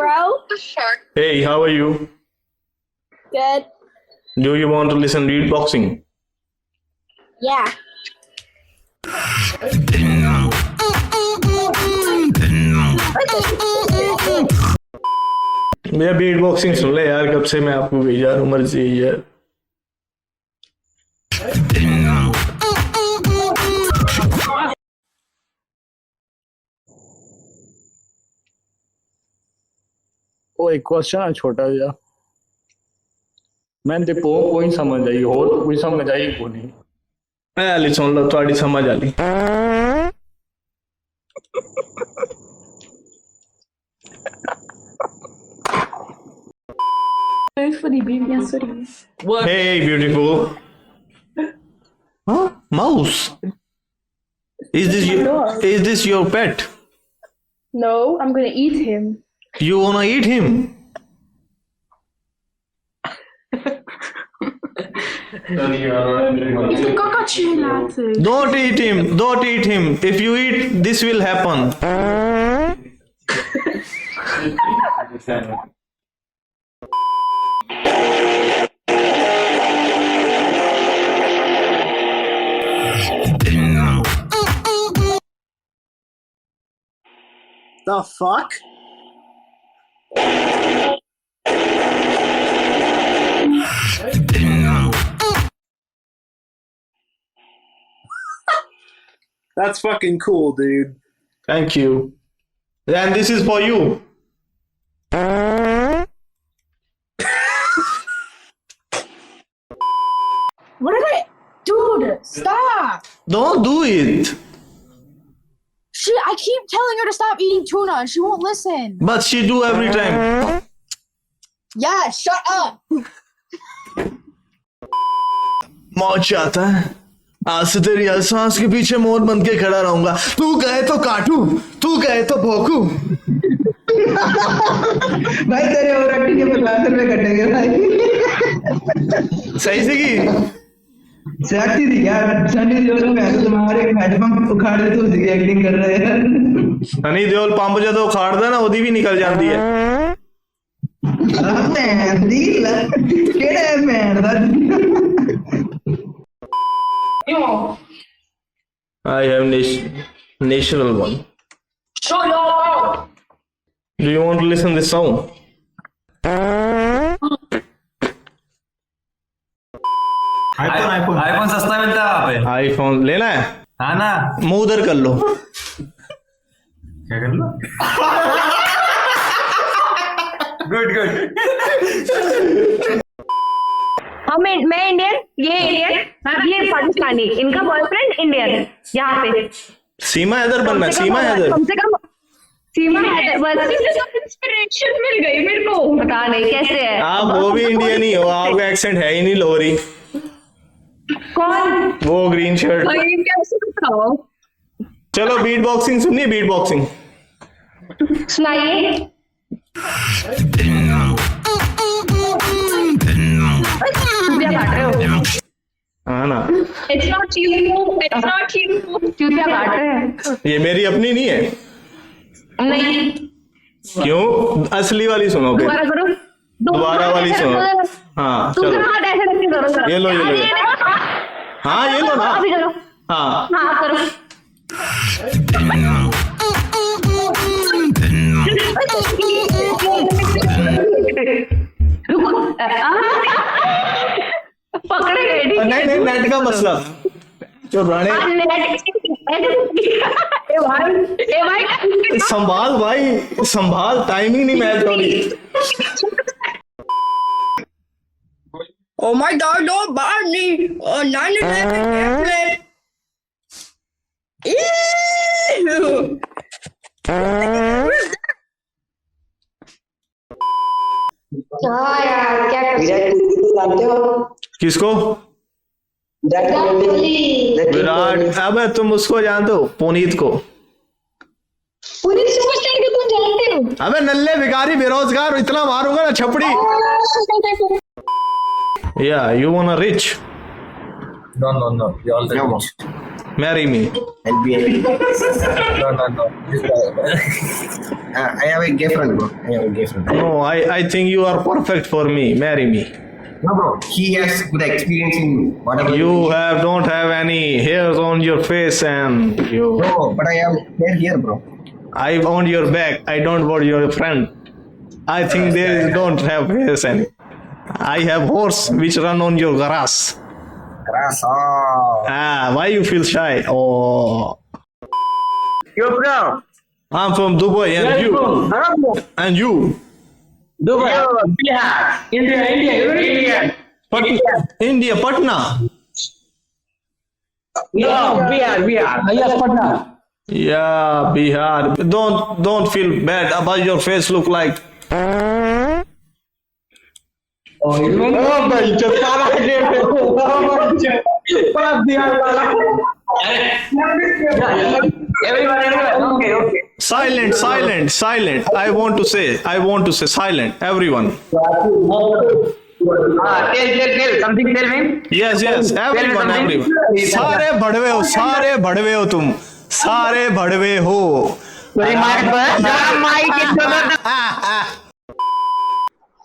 bro. Hey, how are you? Good. Do you want to listen beatboxing? Yeah. भैया beatboxing सुन ले यार, कब से मैं आपको भेजा रहा हूँ, मर्जी है यार। वो एक क्वेश्चन है छोटा जा, मैं ते पो कोई समझ आई हो, कोई समझ आई को नहीं। मैं अली सुन लो, थोड़ी समझ आ ली। Sorry, baby. I'm sorry. What? Hey, beautiful. Huh? Mouse? Is this your pet? No, I'm gonna eat him. You wanna eat him? Don't eat him. Don't eat him. If you eat, this will happen. The fuck? That's fucking cool, dude. Thank you. And this is for you. What did I? Dude, stop! Don't do it. I keep telling her to stop eating tuna and she won't listen. But she do every time. Yeah, shut up. मौत चाहता है, आज से तेरी हर सांस के पीछे मोर बन के खड़ा रहूंगा। तू कहे तो काटू, तू कहे तो भोंकू। भाई तेरे और रट्टी के 50 रुपए कटेंगे भाई। सही से की सच्ची थी यार, सनी देओल में तुम्हारे हेडपंप उखाड़ दे तो उसकी एक्टिंग कर रहे हैं। सनी देओल पंप जदों उखाड़दा ना ओदी भी निकल जाती है। I have national one. Shut up! Do you want to listen this song? IPhone सस्ता मिलता है वहाँ पे। आईफोन लेना है? हाँ ना, मुंह उधर कर लो। क्या कर लो? Good good. मैं इंडियन, ये इंडियन, ये पाकिस्तानी, इनका बॉयफ्रेंड इंडियन। यहाँ पे सीमा हैदर बनना, सीमा हैदर। कम से कम सीमा हैदर, बस इंस्पिरेशन मिल गई मेरे को। पता नहीं कैसे है। आप वो भी इंडियन ही हो, आपका एक्सेंट है ही नहीं लोरी। कौन? वो ग्रीन शर्ट। कैसे बताओ? चलो बीट बॉक्सिंग सुनिए, बीट बॉक्सिंग सुनाइए। हाँ ना, It's not you, it's not you। चूतिया काट रहे हैं। ये मेरी अपनी नहीं है। नहीं। क्यों? असली वाली सुनो फिर। दोबारा करो। दोबारा वाली सुनो। हाँ चलो, ये लो ये लो। हाँ ये लो ना। अभी करो। हाँ हाँ करो। पकड़े गए। नहीं नहीं, नेट का मसला जो राणे। संभाल भाई, संभाल, टाइमिंग नहीं मैच हो रही। Oh my God, don't bother me. 9/11 airplane. Ew. हाँ यार, क्या कर जानते हो? किसको? विराट। अबे तुम उसको जानते हो, पुनीत को। पूरी सुपरस्टार को तुम जानते हो? अबे नल्ले भिखारी बेरोजगार, इतना मारूंगा ना छपड़ी। Yeah, you wanna rich? No, you already rich. Marry me. NBA. No. I have a gay friend, bro. I have a gay friend. No, I think you are perfect for me. Marry me. No, bro. He has good experience in whatever. Don't have any hairs on your face and you. No, but I have hair here, bro. I want your back. I don't want your friend. I think they don't have hairs any. I have horse which run on your grass. Grass. Oh. Why you feel shy? Oh. Yo, bro. I'm from Dubai and you. And you. Dubai. Bihar. India. India, Patna. No, Bihar. Yes, Patna. Yeah, Bihar. Don't feel bad about your face look like. Everyone. Okay. Silent. I want to say silent. Everyone. Tell. Something tell me. Yes. Everyone. सारे भड़वे हो तुम. सारे भड़वे हो.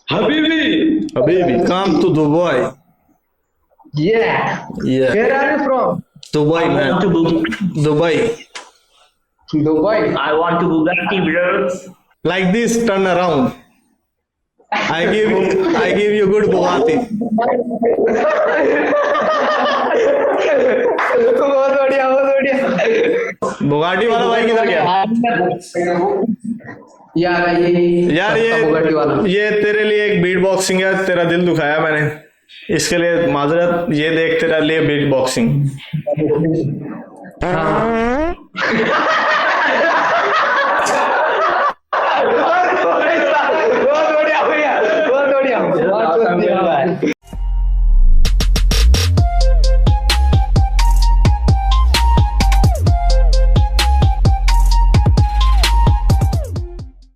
Habibi, come to Dubai. Yeah. Where are you from? Dubai, man. Dubai. Dubai. I want to Bugatti, bro. Like this, turn around. I give you good Bugatti. बहुत बढ़िया. Bugatti वाला भाई किधर गया? यार ये तेरे लिए एक बीट बॉक्सिंग है. तेरा दिल दुखाया मैंने. इसके लिए माजरत. ये देख तेरा लिए बीट बॉक्सिंग.